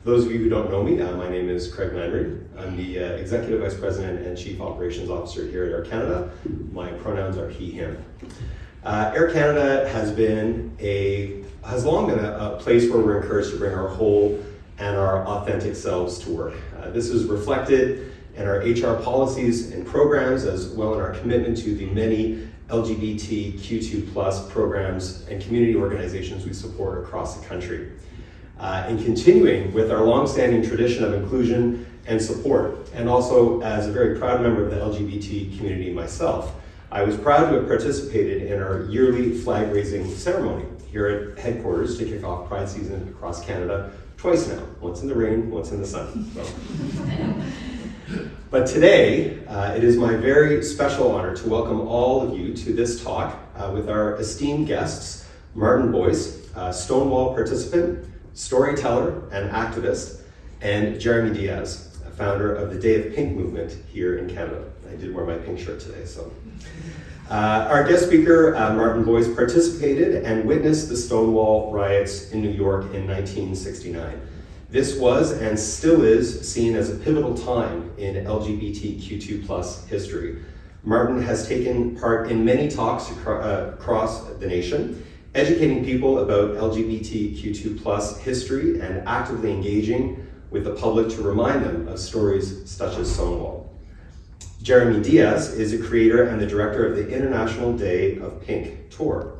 Those of you who don't know me, my name is Craig Landry. I'm the Executive Vice President and Chief Operations Officer here at Air Canada. My pronouns are he, him. Air Canada has long been a place where we're encouraged to bring our whole and our authentic selves to work. This is reflected in our HR policies and programs, as well in our commitment to the many LGBTQ2+ programs and community organizations we support across the country. And continuing with our long-standing tradition of inclusion and support, and also as a very proud member of the LGBT community myself, I was proud to have participated in our yearly flag-raising ceremony here at headquarters to kick off Pride season across Canada twice now, once in the rain, once in the sun. But today, it is my very special honor to welcome all of you to this talk with our esteemed guests, Martin Boyce, Stonewall participant, storyteller and activist, and Jeremy Diaz, founder of the Day of Pink movement here in Canada. I did wear my pink shirt today, so. Our guest speaker, Martin Boyce, participated and witnessed the Stonewall riots in New York in 1969. This was and still is seen as a pivotal time in LGBTQ2+ history. Martin has taken part in many talks across the nation, educating people about LGBTQ2+ history and actively engaging with the public to remind them of stories such as Stonewall. Jeremy Diaz is a creator and the director of the International Day of Pink tour.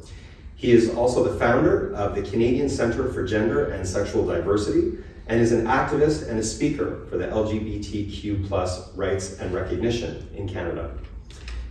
He is also the founder of the Canadian Centre for Gender and Sexual Diversity and is an activist and a speaker for the LGBTQ+ rights and recognition in Canada.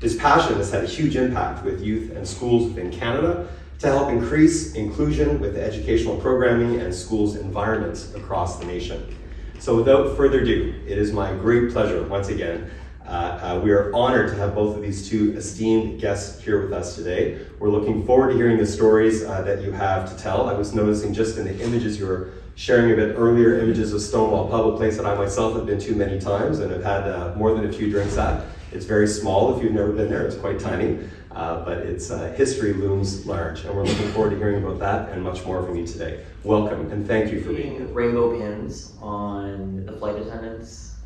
His passion has had a huge impact with youth and schools within Canada to help increase inclusion with the educational programming and schools environments across the nation. So without further ado, it is my great pleasure once again. We are honored to have both of these two esteemed guests here with us today. We're looking forward to hearing the stories that you have to tell. I was noticing just in the images you were sharing a bit earlier, images of Stonewall Pub, a place that I myself have been to many times and have had more than a few drinks at. It's very small if you've never been there, it's quite tiny. But its history looms large, and we're looking forward to hearing about that and much more from you today. Welcome, and thank you for being here. Rainbow pins on the flight attendants,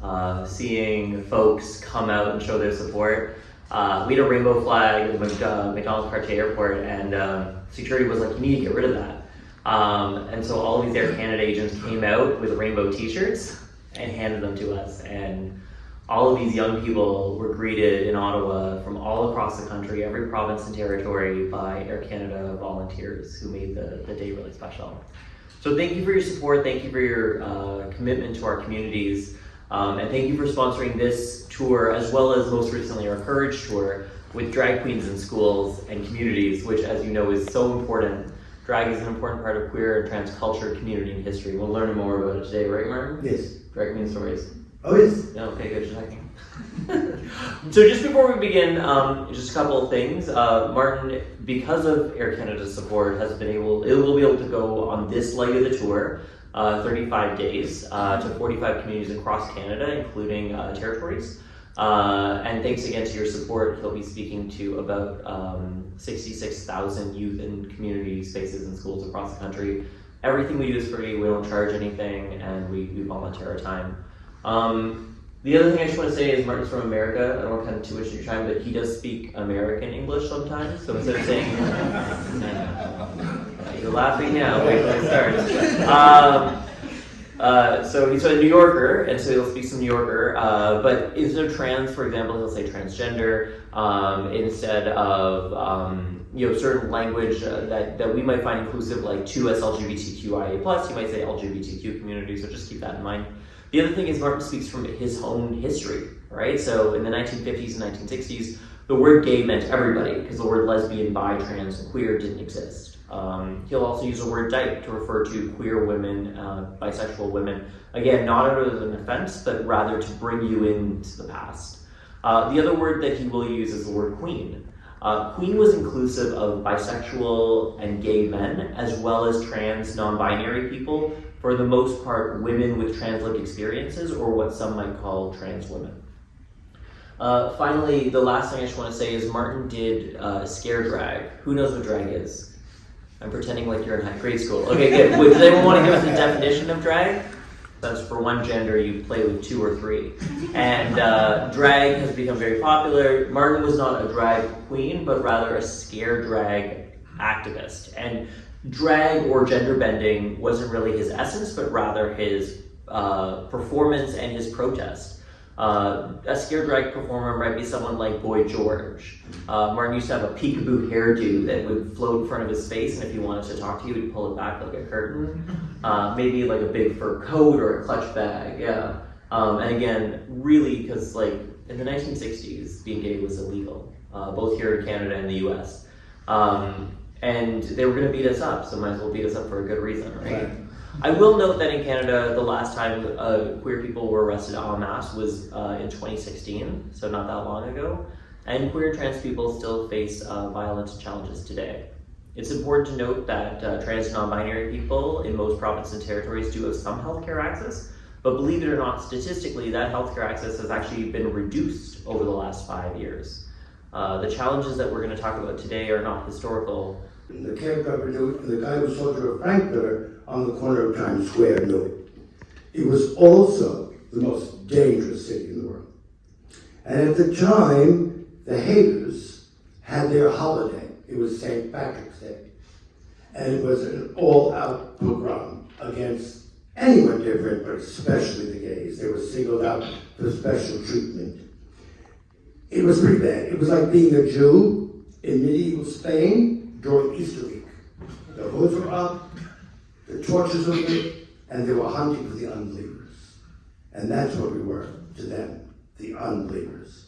seeing folks come out and show their support. We had a rainbow flag at the McDonald's Cartier Airport, and security was like, you need to get rid of that. And so all of these Air Canada agents came out with rainbow t-shirts and handed them to us. And all of these young people were greeted in Ottawa from all across the country, every province and territory, by Air Canada volunteers who made the day really special. So thank you for your support, thank you for your commitment to our communities, and thank you for sponsoring this tour, as well as most recently our Courage tour with drag queens in schools and communities, which, as you know, is so important. Drag is an important part of queer and trans culture, community, and history. We'll learn more about it today, right, Martin? Yes. Drag queen stories. Oh, yes. Yeah, okay, good, just checking. So just before we begin, just a couple of things. Martin, because of Air Canada's support, will be able to go on this leg of the tour, 35 days, to 45 communities across Canada, including territories. And thanks again to your support, he'll be speaking to about 66,000 youth and community spaces and schools across the country. Everything we do is free, we don't charge anything, and we volunteer our time. The other thing I just want to say is Martin's from America. I don't want to cut too much of your time, but he does speak American English sometimes. So instead of saying, you're laughing now, wait till I start. So he's a New Yorker, and so he'll speak some New Yorker. But instead of trans, for example, he'll say transgender. Instead of certain language that we might find inclusive, like to us LGBTQIA+, he might say LGBTQ community. So just keep that in mind. The other thing is Martin speaks from his own history, right? So in the 1950s and 1960s, the word gay meant everybody, because the word lesbian, bi, trans, and queer didn't exist. He'll also use the word dyke to refer to queer women, bisexual women. Again, not out of an offense, but rather to bring you into the past. The other word that he will use is the word queen. Queen was inclusive of bisexual and gay men, as well as trans, non-binary people, for the most part, women with trans-lived experiences, or what some might call trans women. Finally, the last thing I just want to say is Martin did scare drag. Who knows what drag is? I'm pretending like you're in grade school. Okay, good. Does anyone want to give us a definition of drag? That's for one gender, you play with 2 or 3. And drag has become very popular. Martin was not a drag queen, but rather a scare drag activist. And drag or gender bending wasn't really his essence, but rather his performance and his protest. A scare drag performer might be someone like Boy George. Martin used to have a peekaboo hairdo that would float in front of his face, and if he wanted to talk to you, he'd pull it back like a curtain. Maybe like a big fur coat or a clutch bag, yeah. And again, really, because like in the 1960s, being gay was illegal, both here in Canada and the US. And they were going to beat us up, so might as well beat us up for a good reason, right? I will note that in Canada, the last time queer people were arrested en masse was in 2016, so not that long ago. And queer and trans people still face violent challenges today. It's important to note that trans and non-binary people in most provinces and territories do have some healthcare access, but believe it or not, statistically, that healthcare access has actually been reduced over the last 5 years. The challenges that we're going to talk about today are not historical. The cab driver knew it, and the guy who sold her a Frankfurter on the corner of Times Square knew it. It was also the most dangerous city in the world. And at the time, the haters had their holiday. It was St. Patrick's Day. And it was an all-out pogrom against anyone different, but especially the gays. They were singled out for special treatment. It was pretty bad. It was like being a Jew in medieval Spain during Easter week. The hoods were up, the torches were lit, and they were hunting for the unbelievers. And that's what we were to them, the unbelievers.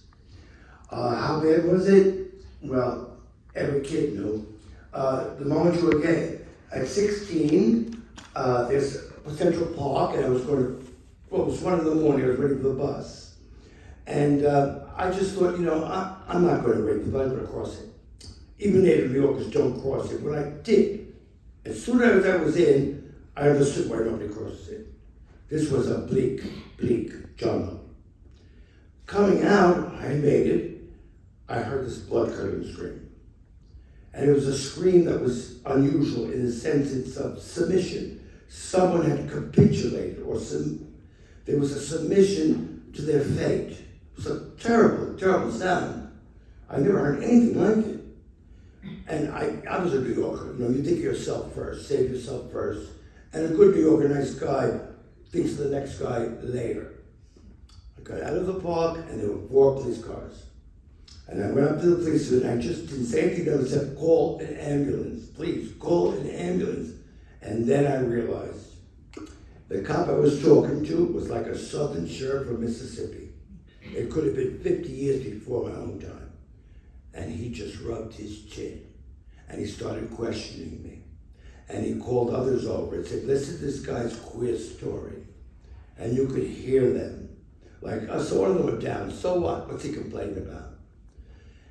How bad was it? Well, every kid knew. The moment you were gay. At 16, there's a Central Park, and I was going to, well, it was 1 in the morning, I was waiting for the bus. And I just thought, I'm not going to wait for the bus, I'm going to cross it. Even native New Yorkers don't cross it. When I did, as soon as I was in, I understood why nobody crosses it. This was a bleak, bleak jungle. Coming out, I made it, I heard this blood-curdling scream. And it was a scream that was unusual in the sense it's of submission. Someone had capitulated, or there was a submission to their fate. It was a terrible, terrible sound. I never heard anything like it. And I was a New Yorker. You think of yourself first, save yourself first. And a good New Yorker, nice guy, thinks of the next guy later. I got out of the park, and there were 4 police cars. And I went up to the police, and I just didn't say anything to them except call an ambulance. Please, call an ambulance. And then I realized the cop I was talking to was like a southern sheriff from Mississippi. It could have been 50 years before my own time. And he just rubbed his chin, and he started questioning me. And he called others over and said, listen to this guy's queer story. And you could hear them. Like, so one of them were down, so what? What's he complaining about?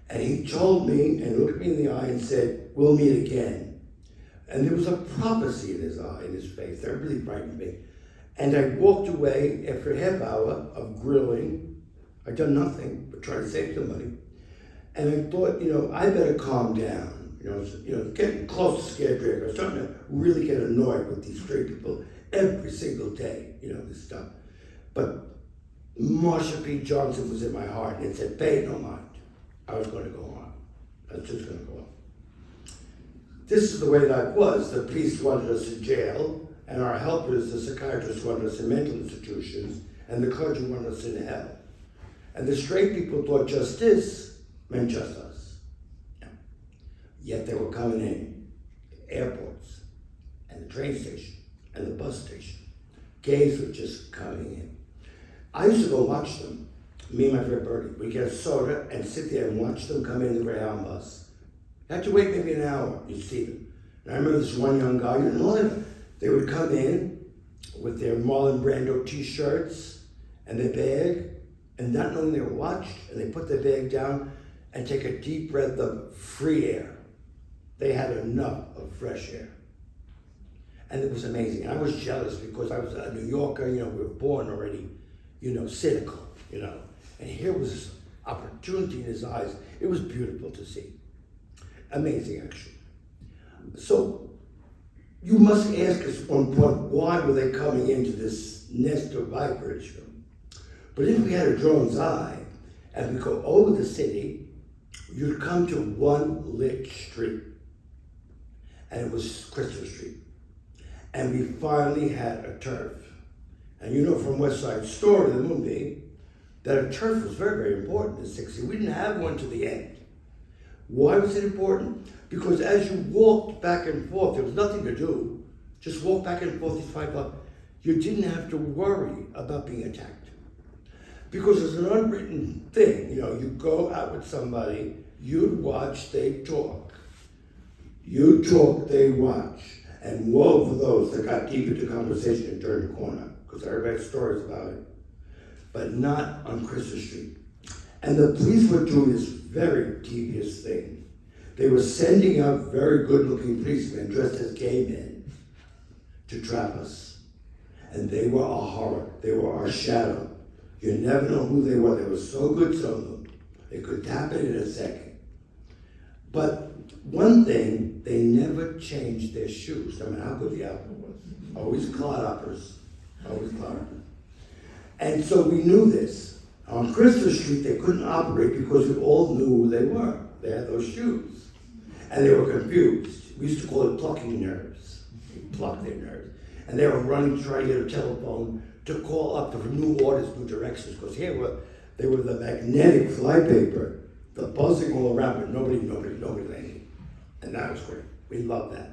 And he told me, and looked me in the eye and said, we'll meet again. And there was a prophecy in his eye, in his face. That really frightened me. And I walked away after a half hour of grilling. I'd done nothing but try to save some money. And I thought, I better calm down. Getting close to scared drag. I was starting to really get annoyed with these straight people every single day, this stuff. But Marsha P. Johnson was in my heart and said, pay it no mind. I was going to go on. I was just going to go on. This is the way life was. The police wanted us in jail, and our helpers, the psychiatrists, wanted us in mental institutions, and the clergy wanted us in hell. And the straight people thought justice meant just us. Yeah. Yet they were coming in airports and the train station and the bus station. Gays were just coming in. I used to go watch them. Me and my friend Bertie, we'd get a soda and sit there and watch them come in the Greyhound bus. You had to wait maybe an hour, you'd see them. And I remember this one young guy, they would come in with their Marlon Brando t-shirts and their bag, and not knowing they were watched, and they put their bag down and take a deep breath of free air. They had enough of fresh air. And it was amazing. And I was jealous because I was a New Yorker, we were born already, cynical, And here was this opportunity in his eyes. It was beautiful to see. Amazing, actually. So you must ask us one point, why were they coming into this this nest of vipers. But if we had a drone's eye and we go over the city, you'd come to one lit street. And it was Christopher Street. And we finally had a turf. And you know from West Side Story, the movie, that a turf was very, very important in the 60s. We didn't have one to the end. Why was it important? Because as you walked back and forth, there was nothing to do. Just walk back and forth these 5 blocks. You didn't have to worry about being attacked. Because it's an unwritten thing. You go out with somebody, you'd watch, they talk. You talk, they watch. And woe for those that got deep into conversation and turned the corner, because everybody has stories about it. But not on Christopher Street. And the police were doing this very devious thing. They were sending out very good-looking policemen dressed as gay men to trap us. And they were a horror. They were our shadow. You never know who they were. They were so good, some of them. They could tap it in a second. But one thing, they never changed their shoes, no matter how good the outfit was. Always clodhoppers. Always clodhoppers. And so we knew this. On Christopher Street, they couldn't operate because we all knew who they were. They had those shoes. And they were confused. We used to call it plucking nerves. They plucked their nerves. And they were running, trying to get a telephone to call up for new orders, new directions. Because here they were the magnetic flypaper, the buzzing all around, but nobody landed. And that was great. We loved that.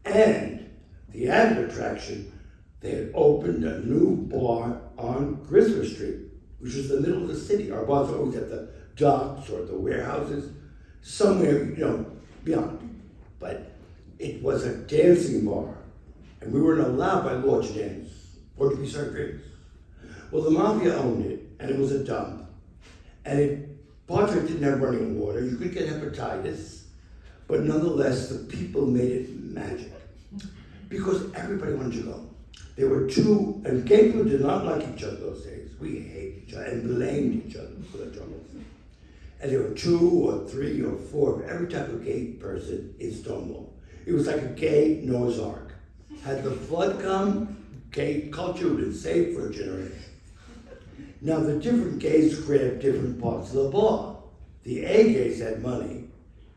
And the added attraction, they had opened a new bar on Christopher Street, which was the middle of the city. Our bars were always at the docks or the warehouses, somewhere, beyond. But it was a dancing bar, and we weren't allowed by law to dance or to be served drinks. Well, the mafia owned it, and it was a dump. And parts of it didn't have running water. You could get hepatitis, but nonetheless, the people made it magic because everybody wanted to go. There were two, and gay people did not like each other those days. We hated each other and blamed each other for the troubles. And there were 2 or 3 or 4 of every type of gay person in Stonewall. It was like a gay Noah's Ark. Had the flood come, gay culture would have been saved for a generation. Now the different gays grabbed different parts of the bar. The A gays had money,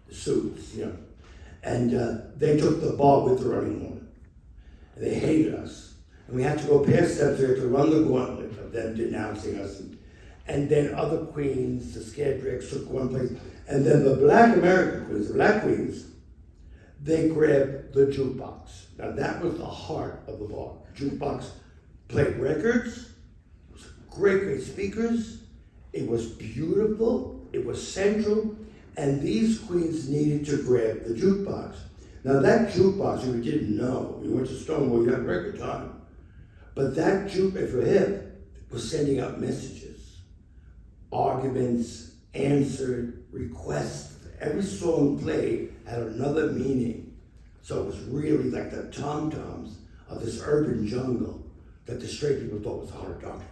the suits, and they took the bar with the running water. And they hated us. And we had to go past them, so we had to run the gauntlet of them denouncing us. And then other queens, the scared dregs, took one place. And then the black American queens, the black queens, they grabbed the jukebox. Now that was the heart of the bar. The jukebox played records, it was great speakers, it was beautiful, it was central, and these queens needed to grab the jukebox. Now that jukebox, if you didn't know, you went to Stonewall, you had record time. But that jukebox, if you're hip, was sending out messages, arguments, answered, requests. Every song played had another meaning. So it was really like the tom-toms of this urban jungle that the straight people thought was hard darkness,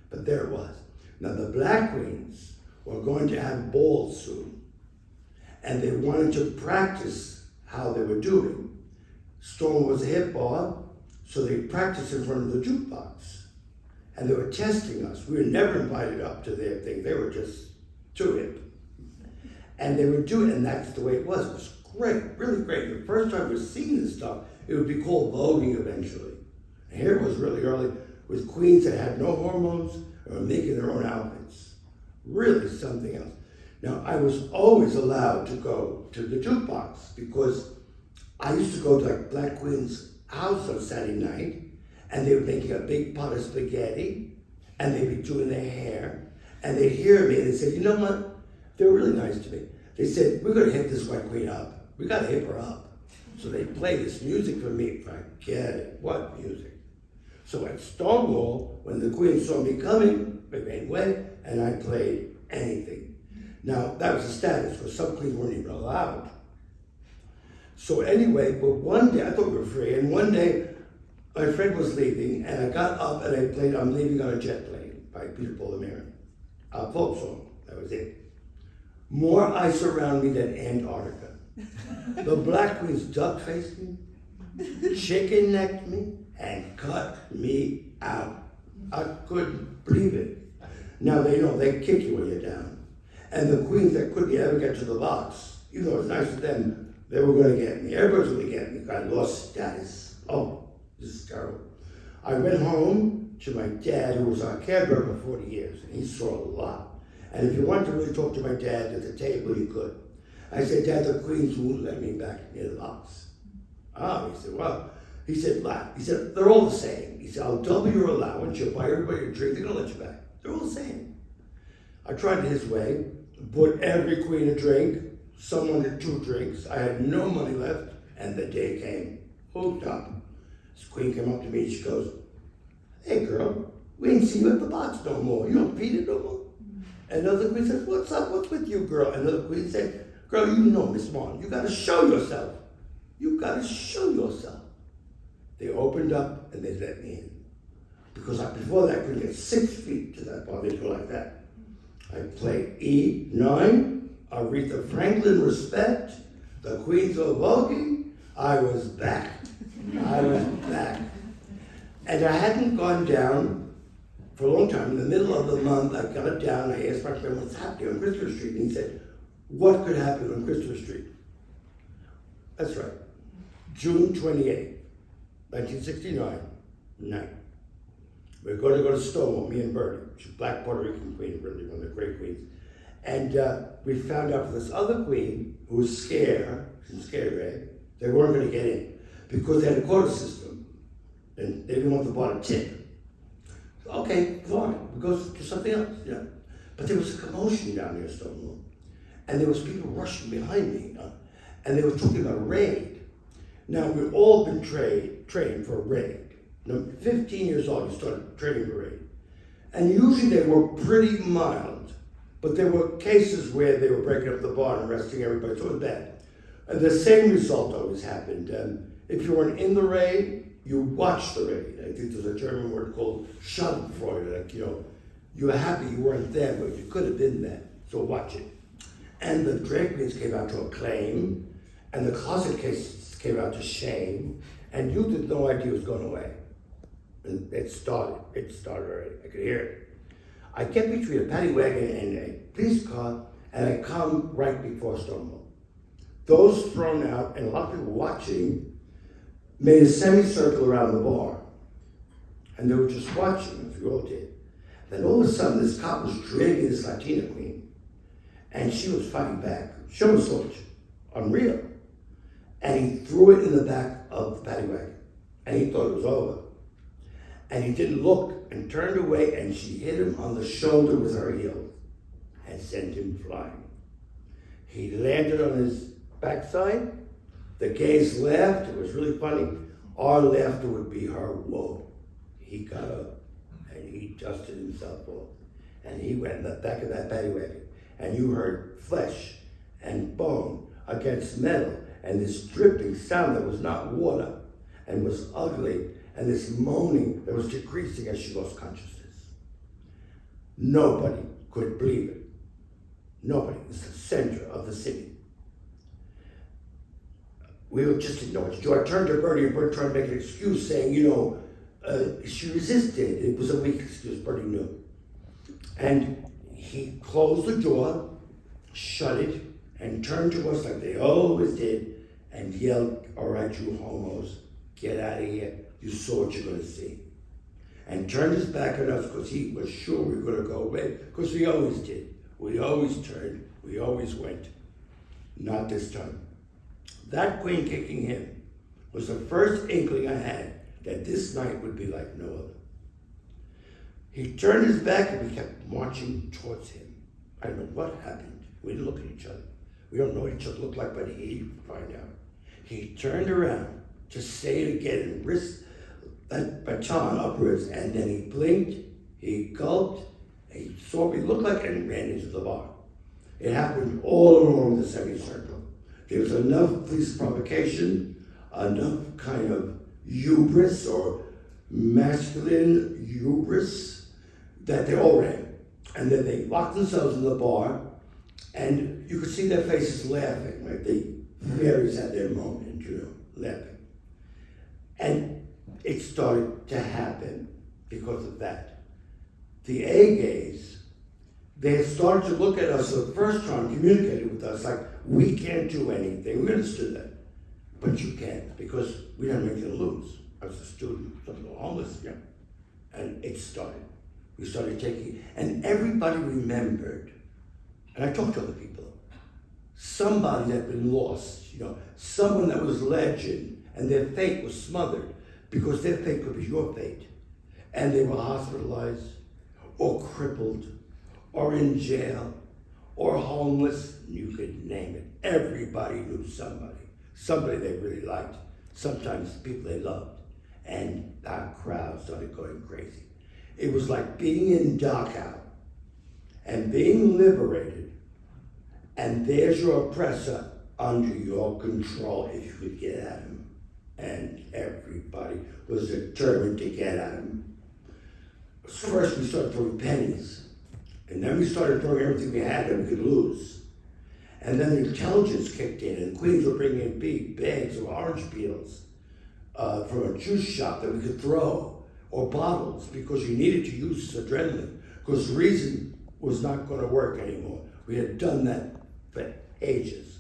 But there it was. Now the black queens were going to have balls soon, and they wanted to practice how they were doing. Stonewall was a hip bar, so they practiced in front of the jukebox. And they were testing us. We were never invited up to their thing. They were just too hip. And they would do it, and that's the way it was. It was great, really great. The first time we were seeing this stuff, it would be called voguing eventually. And here it was really early with queens that had no hormones and were making their own outfits. Really something else. Now, I was always allowed to go to the jukebox because I used to go to like Black Queen's house on Saturday night, and they were making a big pot of spaghetti, and they'd be doing their hair, and they'd hear me, and they said, you know what? They were really nice to me. They said, we're gonna hip this white queen up. We gotta hip her up. So they play this music for me. Forget it, what music? So at Stonewall, when the queen saw me coming, they made way, and I played anything. Now, that was the status, because some queens weren't even allowed. So anyway, but one day, I thought we were free, and one day, my friend was leaving, and I got up and I played I'm Leaving on a Jet Plane by Peter Paul and Mary. A folk song, that was it. More ice around me than Antarctica. The black queens duck-faced me, chicken necked me, and cut me out. I couldn't believe it. Now they know they kick you when you're down. And the queens that couldn't ever get to the box, even though it was nice of them, they were going to get me. Everybody was going to get me. I lost status. Oh, this is terrible. I went home to my dad, who was our caregiver for 40 years, and he saw a lot. And if you wanted to really talk to my dad at the table, you could. I said, Dad, the queens won't let me back near the box. Oh, he said, well, he said, laugh. He said, they're all the same. He said, I'll double your allowance, you'll buy everybody a drink, they're gonna let you back. They're all the same. I tried it his way, bought every queen a drink, someone had 2 drinks, I had no money left, and the day came. Hooked up. This queen came up to me, she goes, hey girl, we ain't see you at the box no more. You don't feed it no more. Another queen says, what's up, what's with you, girl? Another queen said, girl, you know Miss Martin, you gotta show yourself. You gotta show yourself. They opened up and they let me in. Because before that, I couldn't get 6 feet to that bar. They go like that. I played E9, Aretha Franklin, Respect, the Queens of Voguing. I was back. I was back. And I hadn't gone down for a long time. In the middle of the month, I got down, I asked my friend what's happening on Christopher Street, and he said, what could happen on Christopher Street? That's right. June 28, 1969, night. We're going to go to Stonewall, me and Bertie. She's a black Puerto Rican queen, really one of the great queens. And we found out for this other queen who was scared, she was scared, right? They weren't going to get in because they had a quota system and they didn't want the bar to tip. So, okay, fine, we go to something else, yeah. But there was a commotion down near Stonewall. And there was people rushing behind me, and they were talking about a raid. Now, we've all been trained for a raid. Now, 15 years old, you started training for a raid. And usually they were pretty mild, but there were cases where they were breaking up the bar and arresting everybody, so it was bad. And the same result always happened. If you weren't in the raid, you watched the raid. I think there's a German word called Schadenfreude, like, you were happy you weren't there, but you could have been there, so watch it. And the drag queens came out to acclaim, and the closet cases came out to shame, and youth had no idea it was going away. And it started already, I could hear it. I get between a paddy wagon and a police car, and I come right before Stonewall. Those thrown out, and a lot of people watching, made a semicircle around the bar. And they were just watching, as we all did. Then all of a sudden, this cop was dragging this Latina queen, and she was fighting back. She was unreal. And he threw it in the back of the paddy wagon, and he thought it was over. And he didn't look and turned away, and she hit him on the shoulder with her heel and sent him flying. He landed on his backside. The gays laughed. It was really funny. Our laughter would be her, whoa. He got up and he dusted himself off. And he went in the back of that paddy wagon. And you heard flesh and bone against metal, and this dripping sound that was not water and was ugly, and this moaning that was decreasing as she lost consciousness. Nobody could believe it. Nobody. It's the center of the city. We just didn't know what to do. I turned to Bertie, and Bertie tried to make an excuse, saying, she resisted. It was a weak excuse, Bertie knew. And he closed the door, shut it, and turned to us like they always did, and yelled, all right, you homos, get out of here. You saw what you're going to see. And turned his back on us because he was sure we were going to go away, because we always did. We always turned, we always went. Not this time. That queen kicking him was the first inkling I had that this night would be like no other. He turned his back and we kept marching towards him. I don't know what happened. We didn't look at each other. We don't know what each other looked like, but he'd find out. He turned around to say it again and risked that baton upwards, and then he blinked, he gulped, he saw what he looked like, and ran into the bar. It happened all along the semicircle. There was enough police provocation, enough kind of hubris or masculine hubris that they all ran. And then they locked themselves in the bar, and you could see their faces laughing, like the fairies had their moment, laughing. And it started to happen because of that. The A gays, they had started to look at us for the first time, communicated with us like, we can't do anything. We understood that. But you can't, because we don't have anything to lose. I was a student, something homeless, yeah. And it started. We started taking, and everybody remembered, and I talked to other people, somebody that had been lost, someone that was legend, and their fate was smothered, because their fate could be your fate. And they were hospitalized, or crippled, or in jail, or homeless, you could name it. Everybody knew somebody they really liked, sometimes people they loved. And our crowd started going crazy. It was like being in Dachau and being liberated, and there's your oppressor under your control if you could get at him. And everybody was determined to get at him. First we started throwing pennies, and then we started throwing everything we had that we could lose. And then the intelligence kicked in, and the queens were bringing in big bags of orange peels from a juice shop that we could throw, or bottles, because you needed to use adrenaline, because reason was not going to work anymore. We had done that for ages.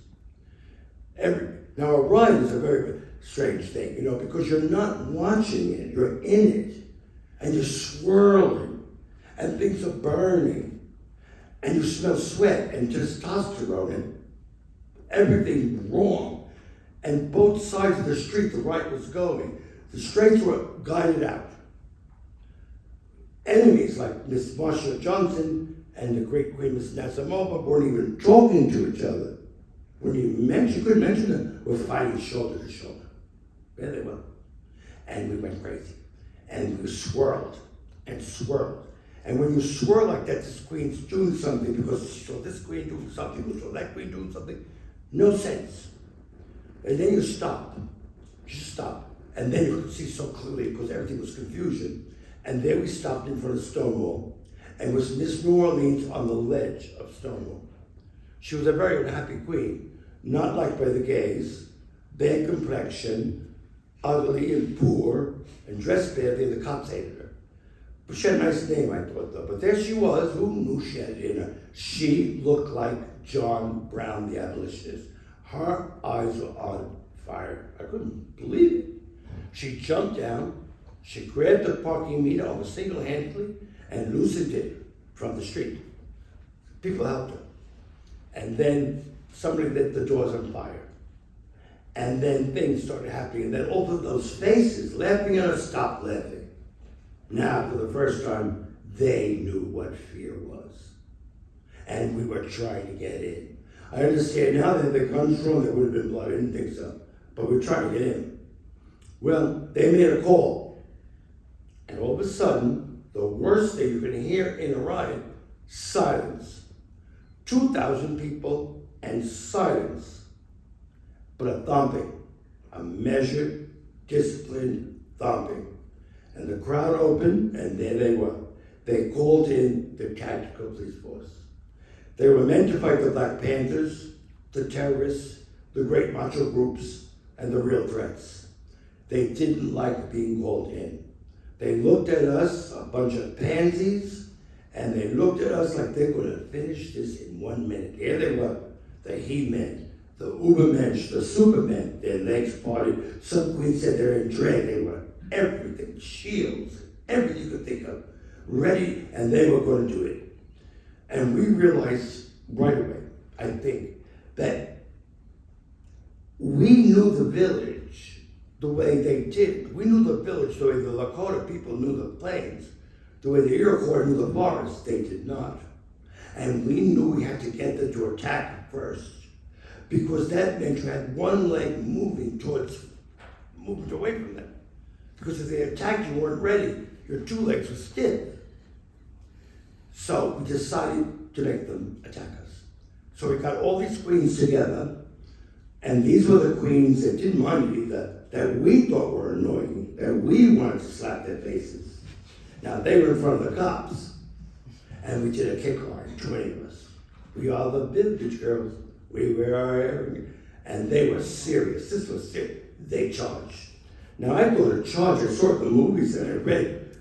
Now a ride is a very strange thing, because you're not watching it, you're in it, and you're swirling, and things are burning, and you smell sweat and testosterone and everything wrong. And both sides of the street, the right was going. The straights were guided out. Enemies like Miss Marsha Johnson and the great Queen Miss Nasamova weren't even talking to each other. You couldn't mention them. We're fighting shoulder to shoulder. There they were. And we went crazy. And we swirled and swirled. And when you swirl like that, this queen's doing something because she saw this queen doing something, she saw that queen doing something. No sense. And then you stop. You stop. And then you could see so clearly because everything was confusion. And there we stopped in front of Stonewall, and was Miss New Orleans on the ledge of Stonewall. She was a very unhappy queen, not liked by the gays, bad complexion, ugly and poor, and dressed badly, and the cops hated her. But she had a nice name, I thought, though. But there she was. Who knew she had it in her? She looked like John Brown, the abolitionist. Her eyes were on fire. I couldn't believe it. She jumped down. She grabbed the parking meter almost single-handedly and loosened it from the street. People helped her. And then somebody lit the doors on fire. And then things started happening. And then all of those faces laughing at us stopped laughing. Now, for the first time, they knew what fear was. And we were trying to get in. I understand now that the guns drawn, there would have been blood. I didn't think so. But we were trying to get in. Well, they made a call. And all of a sudden, the worst thing you can hear in a riot, silence. 2,000 people and silence. But a thumping, a measured, disciplined thumping. And the crowd opened, and there they were. They called in the tactical police force. They were meant to fight the Black Panthers, the terrorists, the great macho groups, and the real threats. They didn't like being called in. They looked at us, a bunch of pansies, and they looked at us like they could have finished this in 1 minute. Here they were, the he-men, the ubermensch, the supermen, their legs parted. Some queens said they're in drag. They were everything, shields, everything you could think of, ready, and they were going to do it. And we realized right away, I think, that we knew the village the way they did. We knew the village the way the Lakota people knew the plains, the way the Iroquois knew the forest. They did not. And we knew we had to get them to attack first, because that meant you had one leg moving away from them. Because if they attacked, you weren't ready. Your two legs were stiff. So we decided to make them attack us. So we got all these queens together, and these were the queens that didn't mind it either, that we thought were annoying, that we wanted to slap their faces. Now they were in front of the cops, and we did a kick line, 20 of us. We are the village girls, we were, and they were serious. This was serious. They charged. Now I thought a charge, I saw it in the movies and I read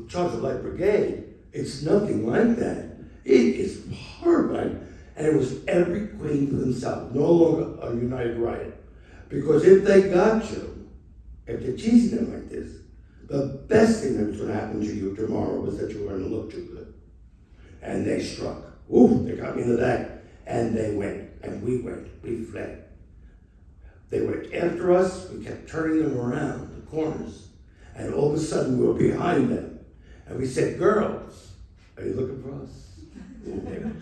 Charge of Light Brigade. It's nothing like that. It is horrifying. And it was every queen for themselves, no longer a united riot. Because if they got you, if they're teasing them like this, the best thing that was going to happen to you tomorrow was that you were going to look too good. And they struck. Ooh, they got me in the back. And they went, and we went, we fled. They went after us, we kept turning them around, the corners. And all of a sudden we were behind them. And we said, girls, are you looking for us? They went.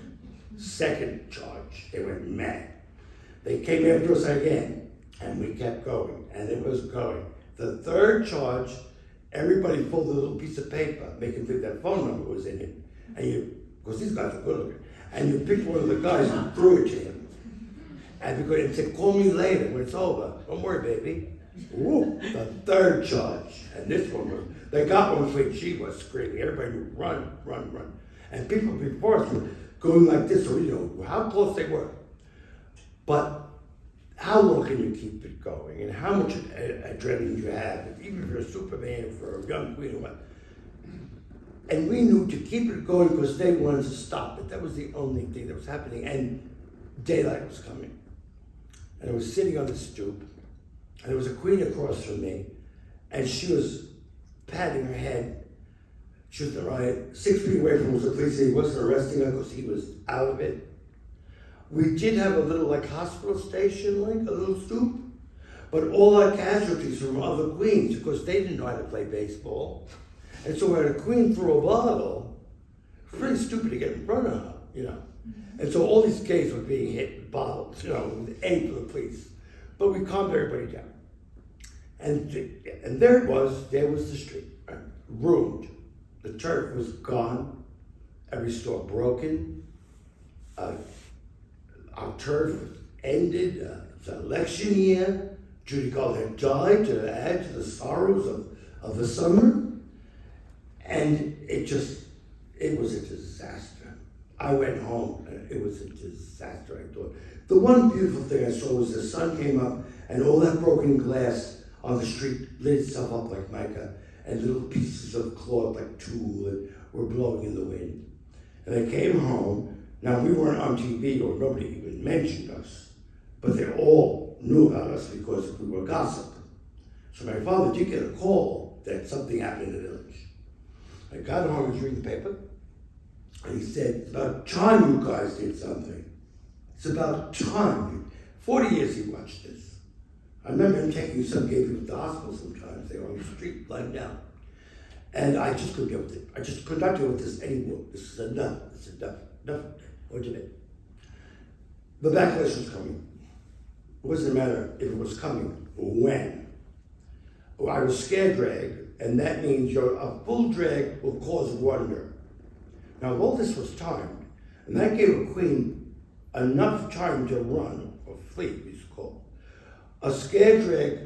Second charge, they went mad. They came after us again, and we kept going, and it was going. The third charge, everybody pulled a little piece of paper, making think that phone number was in it. And you, because these guys are good looking, and you picked one of the guys and threw it to him. And said, call me later when it's over. Don't worry, baby. Ooh, the third charge. And this one was, they got one when she was screaming. Everybody would run, run, run. And people before us were going like this, so you know how close they were. But how long can you keep it going? And how much adrenaline do you have? Even if you're a Superman or for a young queen or what. And we knew to keep it going because they wanted to stop it. That was the only thing that was happening. And daylight was coming. And I was sitting on the stoop, and there was a queen across from me, and she was patting her head. She was right 6 feet away from us. The police said he wasn't arresting her because he was out of it. We did have a little like hospital station, like a little stoop, but all our casualties from other queens because they didn't know how to play baseball. And so when a queen threw a bottle, it was pretty stupid to get in front of her, you know. And so all these gays were being hit with bottles, you know, with aim for the police. But we calmed everybody down. And there was the street, right? Ruined. The turf was gone, every store broken. Our turf ended, it's an election year. Judy Garland had died to add to the sorrows of the summer. And it was a disaster. I went home and it was a disaster, I thought. The one beautiful thing I saw was the sun came up and all that broken glass on the street lit itself up like mica, and little pieces of cloth like tulle were blowing in the wind. And I came home. Now we weren't on TV or nobody even mentioned us, but they all knew about us because we were gossip. So my father did get a call that something happened in the village. I got home, I was reading the paper, and he said, it's about time you guys did something. It's about time. 40 years he watched this. I remember him taking some gay people to the hospital sometimes. They were on the street, lying down. And I just couldn't deal with it. I just could not deal with this anymore. This is enough. This is enough. Enough. What did it? The backlash was coming. It wasn't a matter if it was coming or when. I was scared drag, and that means a full drag will cause wonder. Now all this was timed, and that gave a queen enough time to run, or flee, we used to call. A scare drag,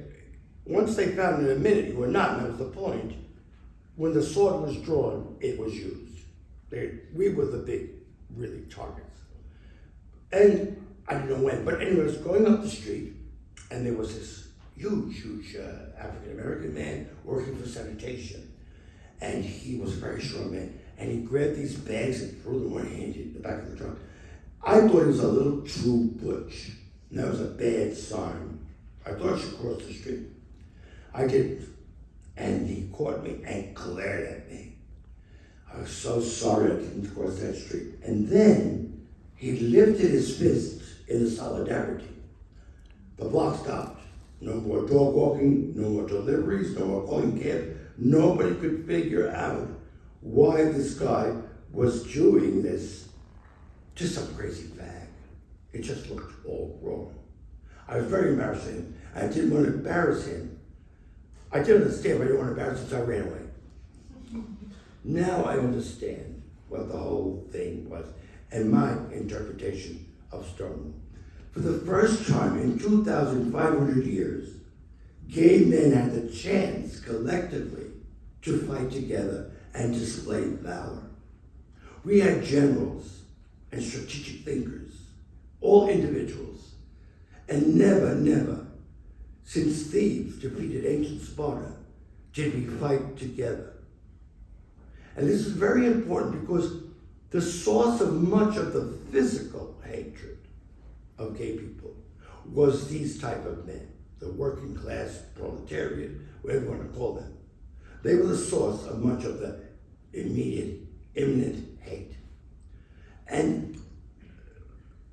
once they found in a minute you were not, and that was the point, when the sword was drawn, it was used. We were the big, really, targets. And I don't know when, but anyway, I was going up the street, and there was this huge African-American man working for sanitation. And he was a very strong man. And he grabbed these bags and threw them one-handed in the back of the truck. I thought he was a little too butch. And that was a bad sign. I thought I should cross the street. I didn't. And he caught me and glared at me. I was so sorry I didn't cross that street. And then he lifted his fist in solidarity. The block stopped. No more dog walking, no more deliveries, no more calling cabs. Nobody could figure out why this guy was doing this to some crazy fag. It just looked all wrong. I was very embarrassed of him. I didn't want to embarrass him. I didn't understand, but I didn't want to embarrass him, so I ran away. Now I understand what the whole thing was and my interpretation of Stonewall. For the first time in 2,500 years, gay men had the chance collectively to fight together and display valor. We had generals and strategic thinkers, all individuals, and never Since Thebes defeated ancient Sparta, did we fight together? And this is very important because the source of much of the physical hatred of gay people was these type of men, the working class proletariat, whatever you want to call them. They were the source of much of the imminent hate. And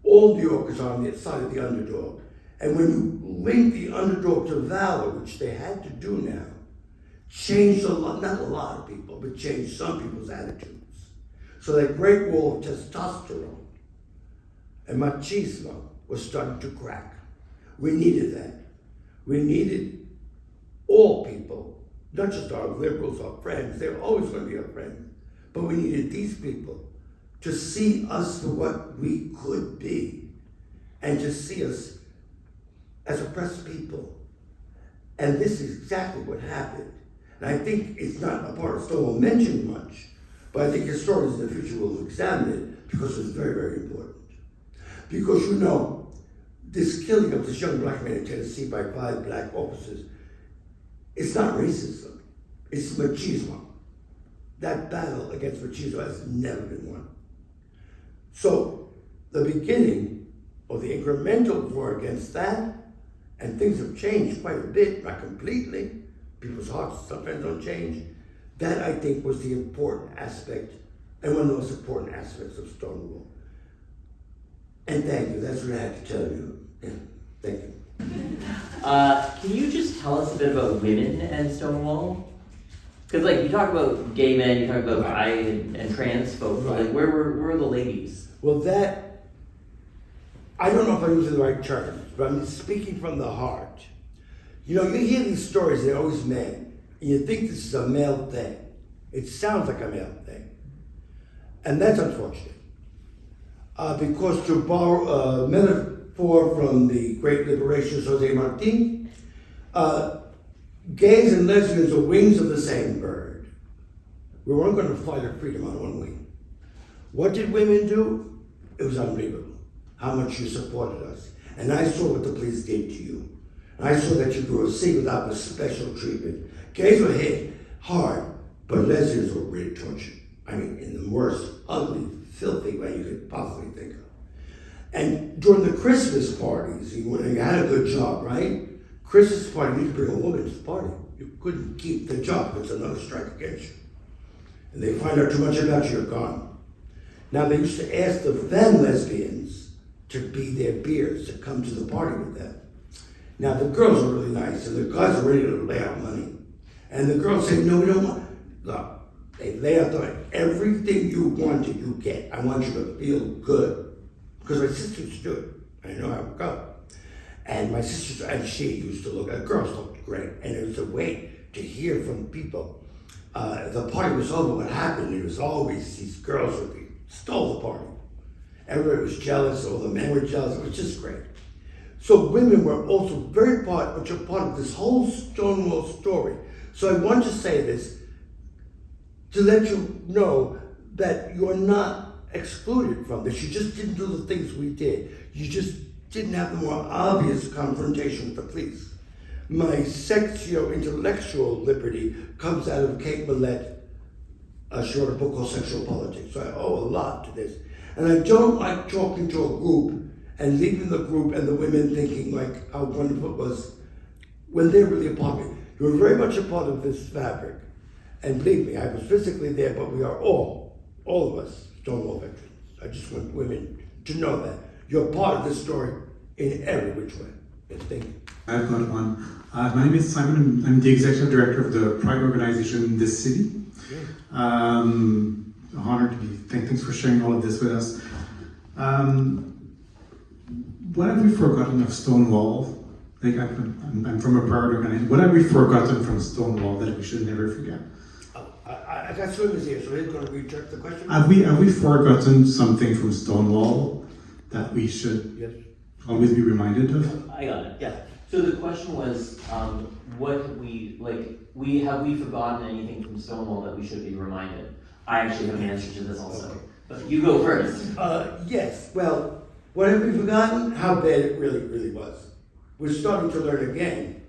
all New Yorkers are on the side of the underdog. And when you link the underdog to valor, which they had to do now, changed a lot, not a lot of people, but changed some people's attitudes. So that great wall of testosterone and machismo was starting to crack. We needed that. We needed all people, not just our liberals, our friends, they're always going to be our friends, but we needed these people to see us for what we could be and to see us as oppressed people. And this is exactly what happened. And I think it's not a part of Stonewall mentioned much, but I think historians in the future will examine it because it's very, very important. Because you know, this killing of this young black man in Tennessee by 5 black officers, it's not racism, it's machismo. That battle against machismo has never been won. So the beginning of the incremental war against that, and things have changed quite a bit, not completely. People's hearts sometimes don't change. That, I think, was the important aspect, and one of the most important aspects of Stonewall. And thank you, that's what I had to tell you. Yeah, thank you. Can you just tell us a bit about women and Stonewall? Because like you talk about gay men, you talk about bi and trans folks, but like where were the ladies? Well, that, I don't know if I'm using the right terms, but I'm speaking from the heart. You know, you hear these stories, they're always men, and you think this is a male thing. It sounds like a male thing. And that's unfortunate. Because to borrow a metaphor from the great liberationist Jose Martin, gays and lesbians are wings of the same bird. We weren't going to fly to freedom on one wing. What did women do? It was unbelievable how much you supported us. And I saw what the police did to you. And I saw that you grew a secret out with special treatment. Gays were hit hard, but lesbians were really tortured. I mean, in the worst, ugly, filthy way you could possibly think of. And during the Christmas parties, you had a good job, right? Christmas party, you could bring a woman to the party. You couldn't keep the job, it's another strike against you. And they find out too much about you, you're gone. Now they used to ask the then lesbians to be their beers, to come to the party with them. Now the girls are really nice, and the guys are ready to lay out money. And the girls say, no, we don't want, look, they lay out the money. Everything you wanted, you get. I want you to feel good. Because my sisters do it. I know how it goes. And my sisters, and she used to look, girls looked great. And it was a way to hear from people. The party was over, what happened, it was always these girls who stole the party. Everybody was jealous, all the men were jealous, it was just great. So women were also very part of this whole Stonewall story. So I want to say this to let you know that you're not excluded from this. You just didn't do the things we did. You just didn't have the more obvious confrontation with the police. My sexio-intellectual liberty comes out of Kate Millett. She wrote a book called Sexual Politics. So I owe a lot to this. And I don't like talking to a group and leaving the group and the women thinking like how wonderful it was when they're really a part of it. You're very much a part of this fabric. And believe me, I was physically there, but we are all of us, Stonewall veterans. I just want women to know that. You're part of this story in every which way. Yes, thank you. I've got one. My name is Simon. I'm the executive director of the Pride organization in this city. Yeah. Honored to be. Thanks for sharing all of this with us. What have we forgotten of Stonewall? Like I'm from a Pride organization. What have we forgotten from Stonewall that we should never forget? I got swimmers here, so he's going to recheck the question. Have we forgotten something from Stonewall that we should always be reminded of? I got it. Yeah. So the question was, what have we forgotten anything from Stonewall that we should be reminded? I actually have an answer to this also, but you go first. Yes. Well, what have we forgotten? How bad it really was. We're starting to learn again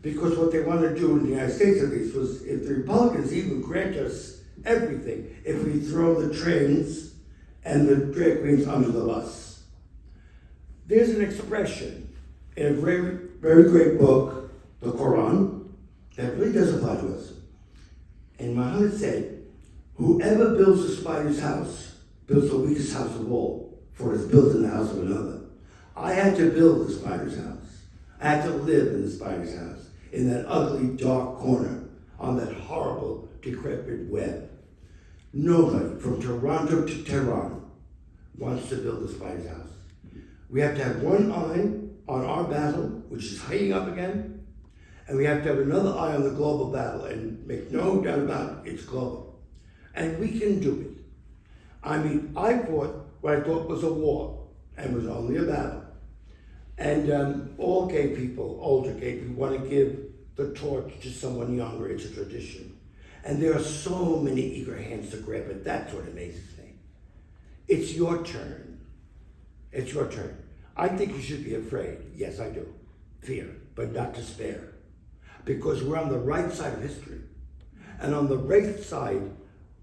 Because what they want to do in the United States, at least, was if the Republicans even grant us everything, if we throw the trans and the drag queens under the bus. There's an expression in a very, very great book, the Quran, that really does apply to us. And Muhammad said, whoever builds a spider's house builds the weakest house of all, for it is built in the house of another. I had to build the spider's house. I had to live in the spider's house, in that ugly, dark corner, on that horrible, decrepit web. Nobody from Toronto to Tehran wants to build a spider's house. We have to have one eye on our battle, which is heating up again, and we have to have another eye on the global battle, and make no doubt about it, it's global. And we can do it. I mean, I fought what I thought was a war, and was only a battle. And all gay people, older gay people, want to give the torch to someone younger. It's a tradition. And there are so many eager hands to grab it. That's what amazes me. It's your turn. It's your turn. I think you should be afraid. Yes, I do. Fear, but not despair. Because we're on the right side of history. And on the right side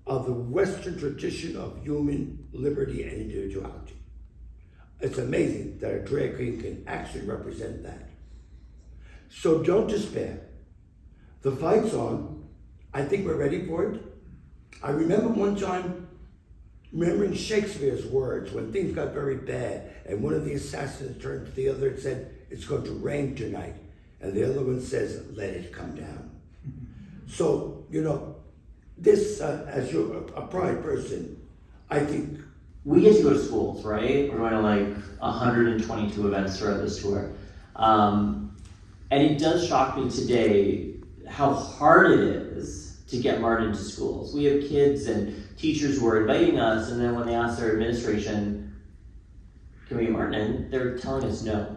of the Western tradition of human liberty and individuality. It's amazing that a drag queen can actually represent that. So don't despair. The fight's on. I think we're ready for it. I remember one time remembering Shakespeare's words when things got very bad, and one of the assassins turned to the other and said, "It's going to rain tonight." And the other one says, "Let it come down." So, this, as you're a pride person, I think. We get to go to schools, right? We're going to like 122 events throughout this tour. And it does shock me today how hard it is to get Martin into schools. We have kids and teachers who are inviting us, and then when they ask their administration, can we get Martin in? They're telling us no.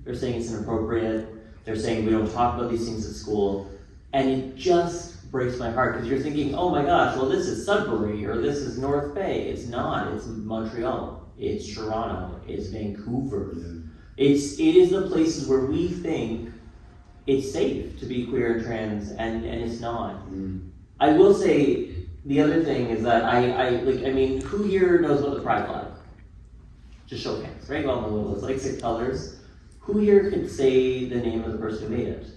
They're saying it's inappropriate. They're saying we don't talk about these things at school. And it just breaks my heart, because you're thinking, oh my gosh, well this is Sudbury, or this is North Bay. It's not. It's Montreal. It's Toronto. It's Vancouver. Yeah. It is the places where we think it's safe to be queer and trans, and it's not. I will say, the other thing is that who here knows about the Pride flag? Just show hands, right? Well, it's like 6 colors. Who here could say the name of the person who made it?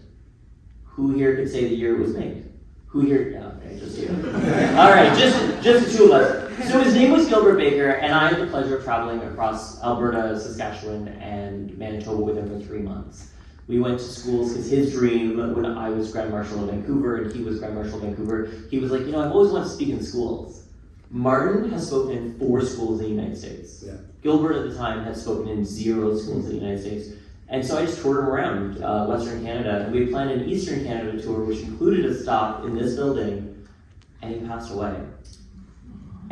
Who here could say the year it was made? Who here? Yeah, okay, just you. All right, just the two of us. So his name was Gilbert Baker, and I had the pleasure of traveling across Alberta, Saskatchewan, and Manitoba with him for 3 months. We went to schools because his dream, when I was Grand Marshal of Vancouver and he was Grand Marshal of Vancouver, he was like, I've always wanted to speak in schools. Martin has spoken in 4 schools in the United States. Yeah. Gilbert at the time had spoken in 0 schools in the United States. And so I just toured him around Western Canada, and we planned an Eastern Canada tour, which included a stop in this building, and he passed away.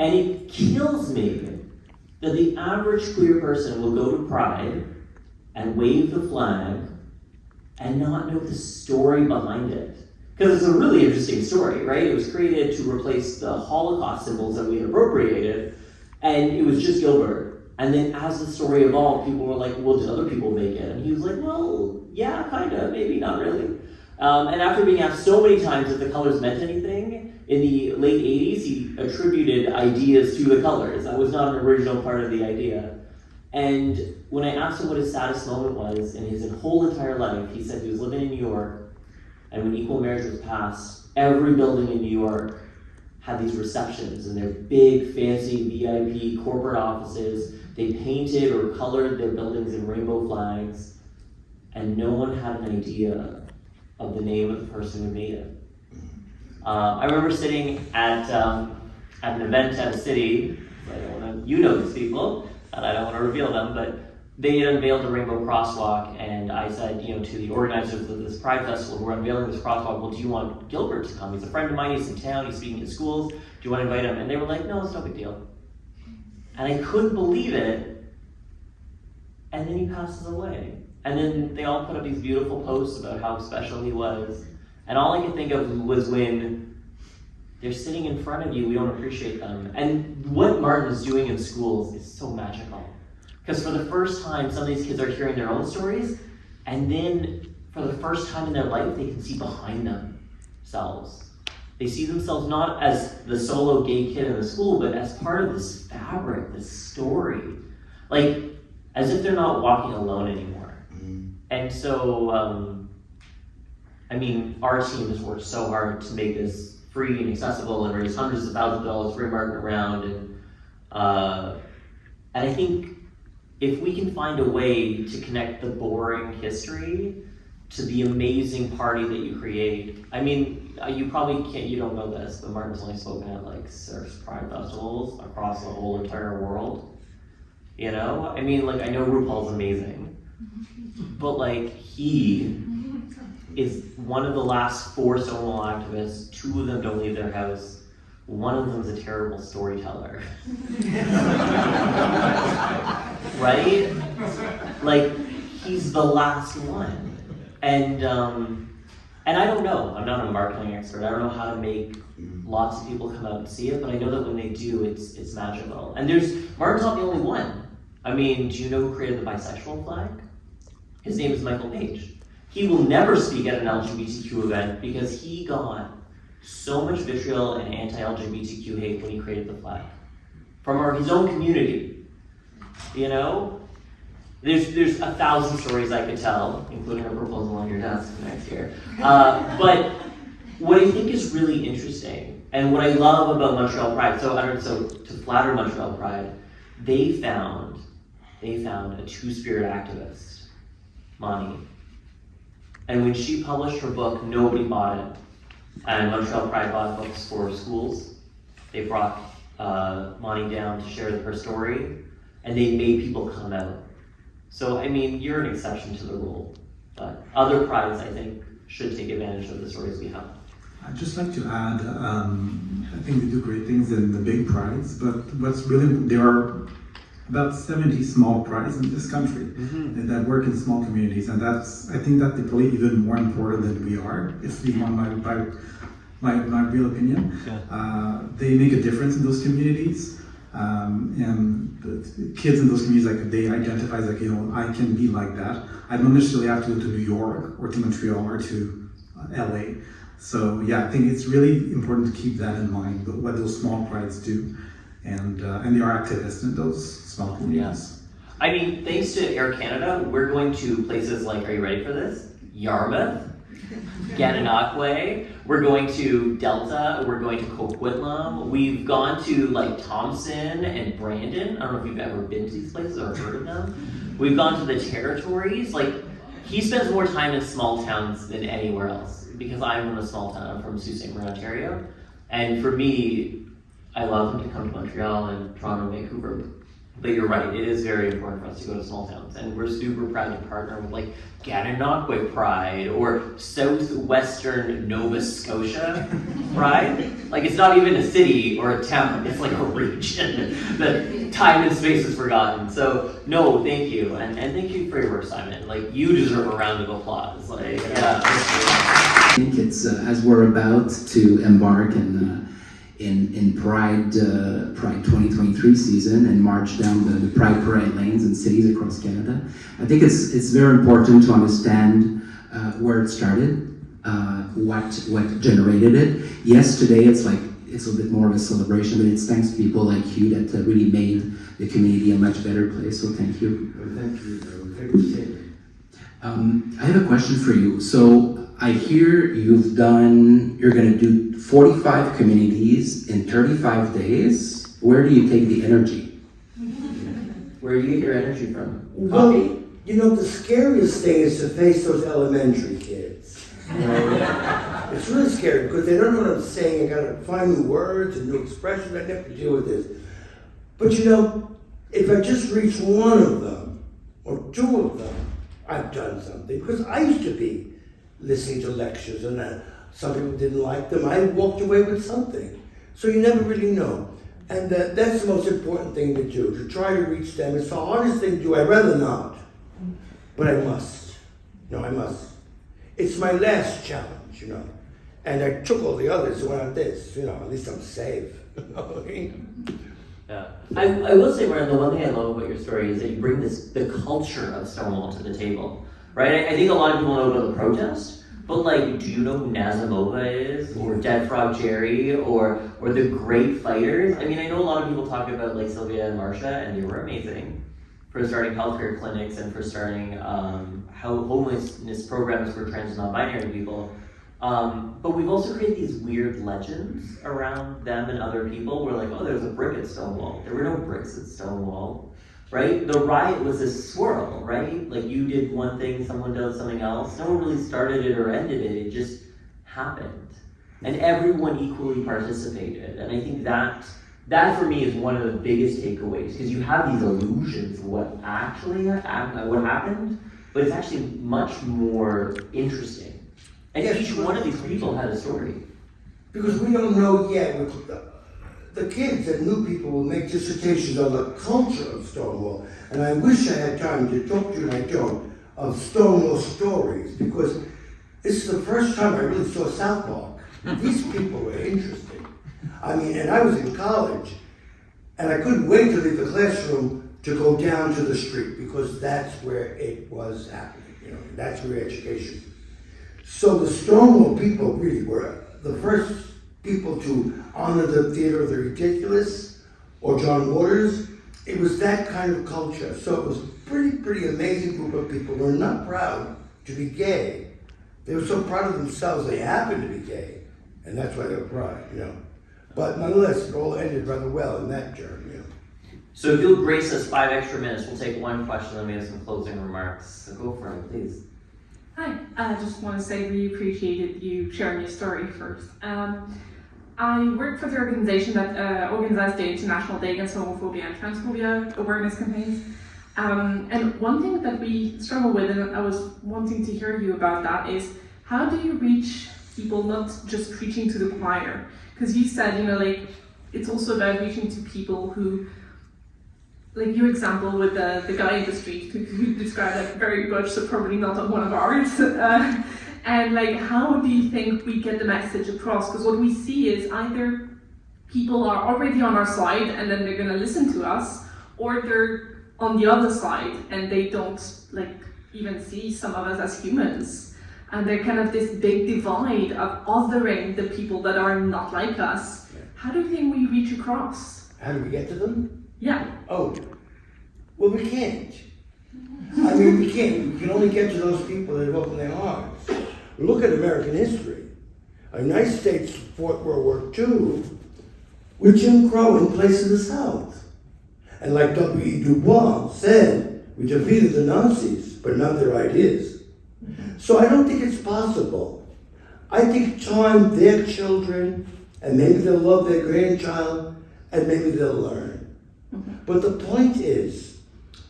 And it kills me that the average queer person will go to Pride and wave the flag and not know the story behind it. Because it's a really interesting story, right? It was created to replace the Holocaust symbols that we had appropriated, and it was just Gilbert. And then as the story evolved, people were like, well, did other people make it? And he was like, well, yeah, kind of, maybe, not really. And after being asked so many times if the colors meant anything, in the late 80s, he attributed ideas to the colors. That was not an original part of the idea. And when I asked him what his saddest moment was in his whole entire life, he said he was living in New York, and when equal marriage was passed, every building in New York had these receptions, and they're big, fancy VIP corporate offices. They painted or colored their buildings in rainbow flags, and no one had an idea of the name of the person who made it. I remember sitting at an event at a city. I don't want to, these people, and I don't want to reveal them, but they had unveiled the rainbow crosswalk, and I said, to the organizers of this Pride Festival, we're unveiling this crosswalk, well, do you want Gilbert to come? He's a friend of mine, he's in town, he's speaking in schools, do you want to invite him? And they were like, no, it's no big deal. And I couldn't believe it, and then he passes away. And then they all put up these beautiful posts about how special he was, and all I could think of was when they're sitting in front of you, we don't appreciate them. And what Martin is doing in schools is so magical. Because for the first time, some of these kids are hearing their own stories, and then for the first time in their life, they can see behind themselves. They see themselves not as the solo gay kid in the school, but as part of this fabric, this story. Like, as if they're not walking alone anymore. And so, I mean, our team has worked so hard to make this free and accessible and raise hundreds of thousands of dollars free market around. And I think if we can find a way to connect the boring history to the amazing party that you create. I mean, you probably can't, you don't know this, but Martin's only spoken at like 6 Pride festivals across the whole entire world. You know? I mean, like, I know RuPaul's amazing, but like, he is one of the last 4 Stonewall activists. 2 of them don't leave their house. One of them's a terrible storyteller. Right? Like, he's the last one. And I don't know, I'm not a marketing expert. I don't know how to make lots of people come out and see it, but I know that when they do, it's magical. And Martin's not the only one. I mean, do you know who created the bisexual flag? His name is Michael Page. He will never speak at an LGBTQ event because he got so much vitriol and anti-LGBTQ hate when he created the flag. From his own community, you know? There's 1,000 stories I could tell, including a proposal on your desk next year. But what I think is really interesting, and what I love about Montreal Pride, so to flatter Montreal Pride, they found a two-spirit activist, Mani. And when she published her book, nobody bought it. And Montreal Pride bought books for schools. They brought Mani down to share her story, and they made people come out. So, I mean, you're an exception to the rule, but other prides, I think, should take advantage of the stories we have. I'd just like to add, I think we do great things in the big prides, but there are about 70 small prides in this country that work in small communities, and I think that they're probably even more important than we are, if you want my real opinion. Yeah. They make a difference in those communities. And the kids in those communities, like, they identify as, like, you know, I can be like that. I don't necessarily have to go to New York or to Montreal or to LA. So yeah, I think it's really important to keep that in mind, what those small prides do, and they are activists in those small communities. Yeah. I mean, thanks to Air Canada, we're going to places like, are you ready for this? Yarmouth, Gananoque, we're going to Delta, we're going to Coquitlam, we've gone to like Thompson and Brandon. I don't know if you've ever been to these places or heard of them. We've gone to the territories. Like, he spends more time in small towns than anywhere else, because I'm from a small town. I'm from Sault Ste. Marie, Ontario, and for me, I love him to come to Montreal and Toronto, Vancouver. But you're right, it is very important for us to go to small towns, and we're super proud to partner with like Gananoque Pride or Southwestern Nova Scotia Pride. Like, it's not even a city or a town, it's like a region that time and space is forgotten. So no, thank you, and thank you for your work, Simon. Like, you deserve a round of applause. Like, yeah. I think it's as we're about to embark in Pride 2023 season and march down the Pride Parade lanes in cities across Canada. I think it's very important to understand where it started, what generated it. Yes, today it's a little bit more of a celebration, but it's thanks to people like you that really made the community a much better place. So thank you. Thank you. I have a question for you. So I hear you're going to do 45 communities in 35 days. Where do you take the energy? Where do you get your energy from? Well, you know, the scariest thing is to face those elementary kids. It's really scary because they don't know what I'm saying. I gotta find new words and new expressions. I have to deal with this. But you know, if I just reach one of them or 2 of them, I've done something. Because I used to be listening to lectures and some people didn't like them. I walked away with something. So you never really know. And that's the most important thing to do, to try to reach them. It's the hardest thing to do. I'd rather not, but I must. No, I must. It's my last challenge, you know. And I took all the others who went on this, you know, at least I'm safe. Yeah. I will say, Ryan, the one thing I love about your story is that you bring the culture of Stonewall to the table. right? I think a lot of people know about the protest, but like, do you know who Nazimova is, or Dead Frog Jerry, or the great fighters? I mean, I know a lot of people talk about like Sylvia and Marcia, and they were amazing for starting healthcare clinics and for starting homelessness programs for trans and non-binary people. But we've also created these weird legends around them and other people. We're like, oh, there's a brick at Stonewall. There were no bricks at Stonewall, right? The riot was a swirl, right? Like you did one thing, someone does something else. No one really started it or ended it. It just happened. And everyone equally participated. And I think that for me is one of the biggest takeaways, because you have these illusions of what actually happened, but it's actually much more interesting. And each one of these people had a story. Because we don't know yet. The kids and new people will make dissertations on the culture of Stonewall. And I wish I had time to talk to you, and I don't, of Stonewall stories, because this is the first time I really saw South Park. These people were interesting. I mean, and I was in college, and I couldn't wait to leave the classroom to go down to the street, because that's where it was happening, you know, that's where education. So the Stonewall people really were the first people to honor the theater of the ridiculous, or John Waters. It was that kind of culture. So it was a pretty amazing group of people who were not proud to be gay. They were so proud of themselves they happened to be gay, and that's why they were proud, you know. But nonetheless, it all ended rather well in that journey, you know. So if you'll grace us 5 extra minutes, we'll take one question and we have some closing remarks. So go for it, please. Hi, I just want to say we appreciated you sharing your story first. I work for the organization that organizes the International Day Against Homophobia and Transphobia awareness campaigns. And one thing that we struggle with, and I was wanting to hear you about that, is how do you reach people, not just preaching to the choir? Because you said, you know, like, it's also about reaching to people who, like your example with the guy in the street who described that very butch, so probably not on one of ours. And like, how do you think we get the message across? Because what we see is either people are already on our side and then they're gonna listen to us, or they're on the other side and they don't like even see some of us as humans. And they're kind of this big divide of othering the people that are not like us. How do you think we reach across? How do we get to them? Yeah. Oh, well, we can't. I mean, we can't. We can only get to those people that have opened their hearts. Look at American history. The United States fought World War II with Jim Crow in place of the South. And like W.E. Du Bois said, we defeated the Nazis, but not their ideas. So I don't think it's possible. I think time, their children, and maybe they'll love their grandchild, and maybe they'll learn. But the point is,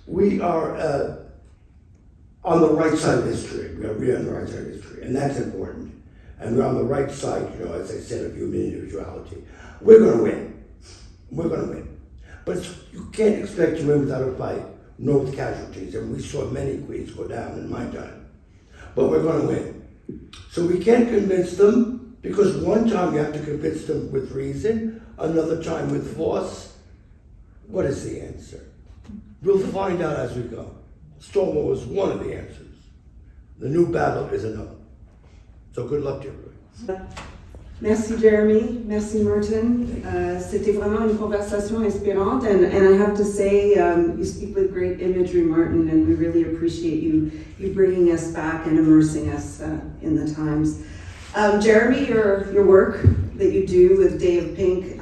we are on the right side of history. We are really on the right side of history, and that's important. And we're on the right side, you know, as I said, of human individuality. We're going to win. We're going to win. But you can't expect to win without a fight, nor with casualties. And we saw many queens go down in my time. But we're going to win. So we can't convince them, because one time you have to convince them with reason, another time with force. What is the answer? We'll find out as we go. Stonewall is one of the answers. The new battle is another. So good luck to everybody. Merci Jeremy, merci Martin. C'était vraiment une conversation inspirante, and I have to say, you speak with great imagery, Martin, and we really appreciate you bringing us back and immersing us in the times. Jeremy, your work that you do with Day of Pink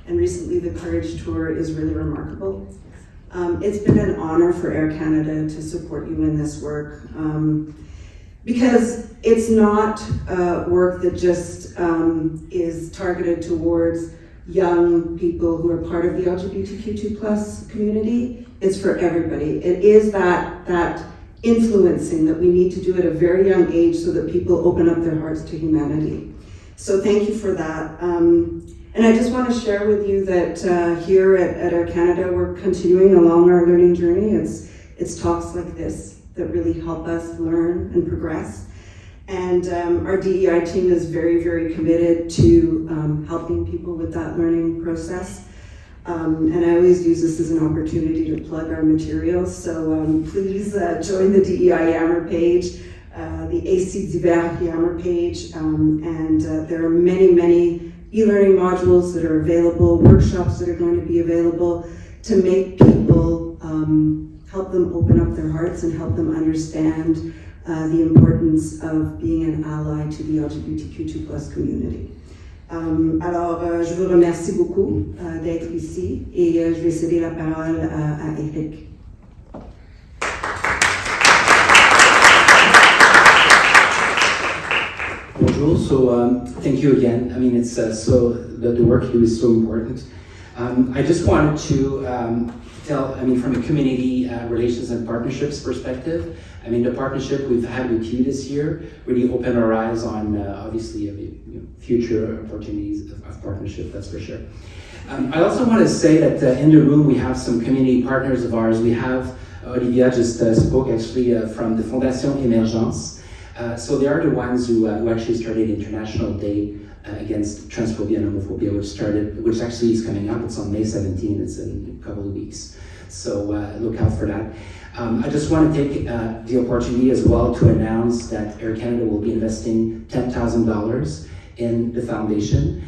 and recently the Courage Tour is really remarkable. It's been an honor for Air Canada to support you in this work, because it's not work that just is targeted towards young people who are part of the LGBTQ2+ community. It's for everybody. It is that influencing that we need to do at a very young age so that people open up their hearts to humanity. So thank you for that. And I just want to share with you that here at Air Canada, we're continuing along our learning journey. It's talks like this that really help us learn and progress. And our DEI team is very, very committed to helping people with that learning process. And I always use this as an opportunity to plug our materials. So please join the DEI Yammer page, the AC Diver Yammer page, and there are many, many e-learning modules that are available, workshops that are going to be available to make people, help them open up their hearts and help them understand the importance of being an ally to the LGBTQ2+ community. Alors, je vous remercie beaucoup d'être ici et je vais céder la parole à Eric. Bonjour, so thank you again. I mean, it's the work here is so important. I just wanted to from a community relations and partnerships perspective, I mean, the partnership we've had with you this year really opened our eyes on, obviously, future opportunities of partnership, that's for sure. I also want to say that in the room we have some community partners of ours. We have, Olivia just spoke actually from the Fondation Émergence. So they are the ones who actually started International Day against transphobia and homophobia, which actually is coming up. It's on May 17, it's in a couple of weeks. So look out for that. I just want to take the opportunity as well to announce that Air Canada will be investing $10,000 in the foundation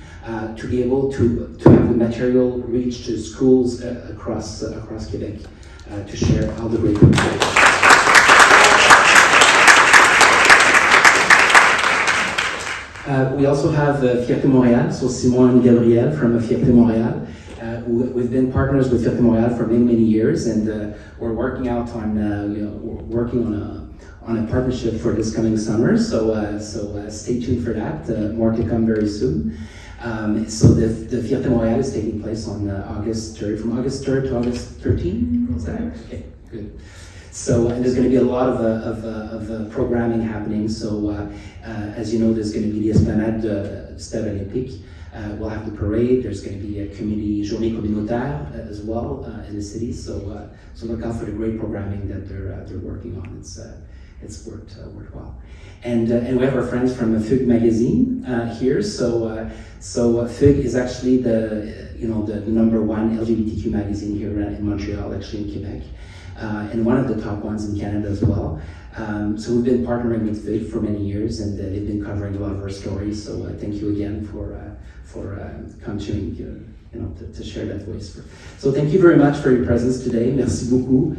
to be able to have the material reach to schools across Quebec to share all the great work. We also have Fierté Montréal, so Simon and Gabriel from Fierté Montréal. We've been partners with Fierté Montréal for many, many years, and we're working out on on a partnership for this coming summer. So stay tuned for that. More to come very soon. So the Fierté Montréal is taking place on August 3rd, from August 3rd to August 13th. Is that right? Okay, good. So and there's going to be a lot of programming happening. So as you know, there's going to be the Esplanade Stade Olympique. We'll have the parade. There's going to be a community journée communautaire as well in the city. So look out for the great programming that they're working on. It's worthwhile. And we have our friends from Fugue magazine here. So Fugue is actually the #1 LGBTQ magazine here in Montreal, actually in Quebec. And one of the top ones in Canada as well. So we've been partnering with Fugue for many years, and they've been covering a lot of our stories. So thank you again for continuing to share that voice. So thank you very much for your presence today. Merci beaucoup.